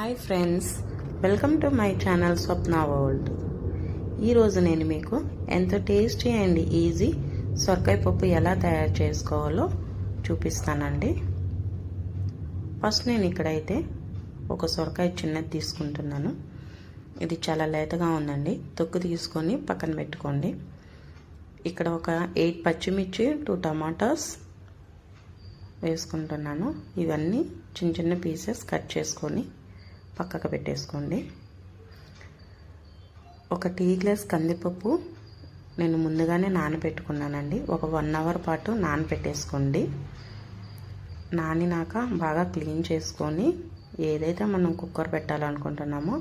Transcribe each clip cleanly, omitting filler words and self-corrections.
Hi friends, welcome to my channel Swapna world. ఈరోజు నేను మీకు ఎంతో టేస్టీ అండ్ ఈజీ సొరకాయ పప్పు ఎలా తయారు చేసుకోవాలో చూపిస్తానండి. ఫస్ట్ నేను ఇక్కడైతే ఒక సొరకాయ చిన్నది తీసుకుంటున్నాను. ఇది చాలా లేతగా ఉందండి. తొక్కు తీసుకొని పక్కన పెట్టుకోండి. ఇక్కడ ఒక 8 పచ్చిమిర్చి 2 టమాటాస్ వేసుకుంటున్నాను. ఇవన్నీ చిన్న చిన్న పీసెస్ కట్ చేసుకొని పక్కకు పెట్టేసుకోండి. ఒక టీ గ్లాస్ కందిపప్పు నేను ముందుగానే నానబెట్టుకున్నానండి. ఒక 1 అవర్ పాటు నానబెట్టేసుకోండి. నానినాక బాగా క్లీన్ చేసుకొని ఏదైతే మనం కుక్కర్ పెట్టాలనుకుంటున్నామో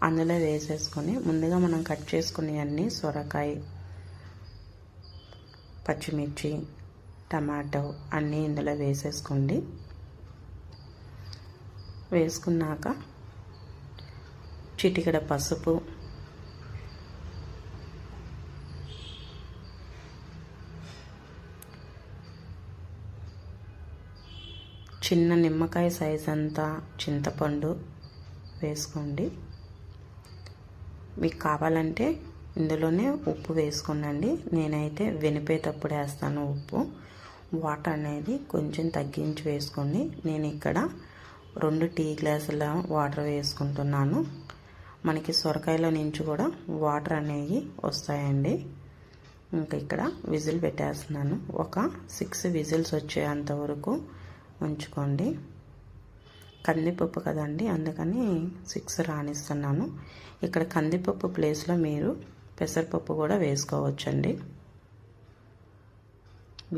అందులో వేసేసుకొని ముందుగా మనం కట్ చేసుకునే అన్ని సొరకాయ, పచ్చిమిర్చి, టమాటో అన్నీ ఇందులో వేసేసుకోండి. వేసుకున్నాక చిటికెడ పసుపు, చిన్న నిమ్మకాయ సైజ్ అంతా చింతపండు వేసుకోండి. మీకు కావాలంటే ఇందులోనే ఉప్పు వేసుకోండి. నేనైతే వెనిపేటప్పుడు వేస్తాను ఉప్పు. వాటర్ అనేది కొంచెం తగ్గించి వేసుకోండి. నేను ఇక్కడ 2 టీ గ్లాసుల వాటర్ వేసుకుంటున్నాను. మనకి సొరకాయలో నుంచి కూడా వాటర్ అనేవి వస్తాయండి. ఇంకా ఇక్కడ విజిల్ పెట్టేస్తున్నాను. ఒక 6 విజిల్స్ వచ్చేంత వరకు ఉంచుకోండి. కందిపప్పు కదండి, అందుకని 6 రానిస్తున్నాను. ఇక్కడ కందిపప్పు ప్లేస్లో మీరు పెసరపప్పు కూడా వేసుకోవచ్చండి.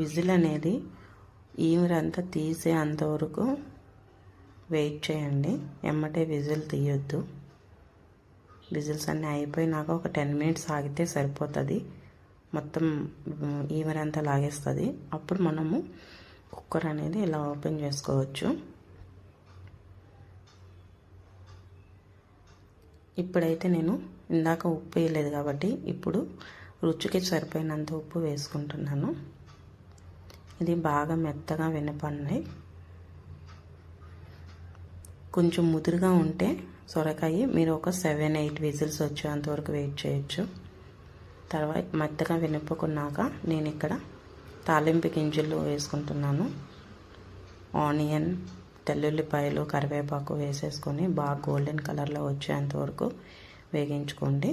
విజిల్ అనేది ఈమెరంతా తీసే అంతవరకు వెయిట్ చేయండి. ఎమ్మటే విజిల్ తీయొద్దు. విజిల్స్ అన్నీ అయిపోయినాక ఒక 10 మినిట్స్ ఆగితే సరిపోతుంది. మొత్తం ఈమెరంతా లాగేస్తుంది. అప్పుడు మనము కుక్కర్ అనేది ఇలా ఓపెన్ చేసుకోవచ్చు. ఇప్పుడైతే నేను ఇందాక ఉప్పు వేయలేదు కాబట్టి ఇప్పుడు రుచికి సరిపోయినంత ఉప్పు వేసుకుంటున్నాను. ఇది బాగా మెత్తగా వినపండి. కొంచెం ముదురుగా ఉంటే సొరకాయ మీరు ఒక 7-8 విజిల్స్ వచ్చేంత వరకు వెయిట్ చేయొచ్చు. తర్వాత మెత్తగా వినుపుకున్నాక నేను ఇక్కడ తాలింపు గింజలు వేసుకుంటున్నాను. ఆనియన్, తెల్లుల్లిపాయలు, కరివేపాకు వేసేసుకొని బాగా గోల్డెన్ కలర్లో వచ్చేంత వరకు వేగించుకోండి.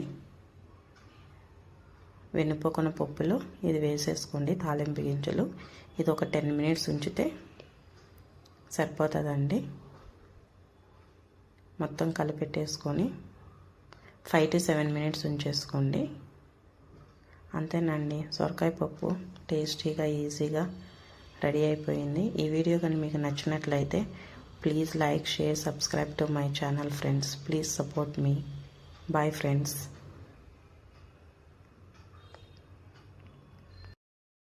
వెనుపుకున్న పప్పులో ఇది వేసేసుకోండి, తాలింపు గింజలు. ఇది ఒక 10 మినిట్స్ ఉంచితే సరిపోతుందండి. మొత్తం కలిపెట్టేసుకొని 5 to 7 మినిట్స్ ఉంచేసుకోండి. అంతేనండి, సొరకాయ పప్పు టేస్టీగా ఈజీగా రెడీ అయిపోయింది. ఈ వీడియో కానీ మీకు నచ్చినట్లయితే please like, share, subscribe to my channel friends. Please support me. Bye friends.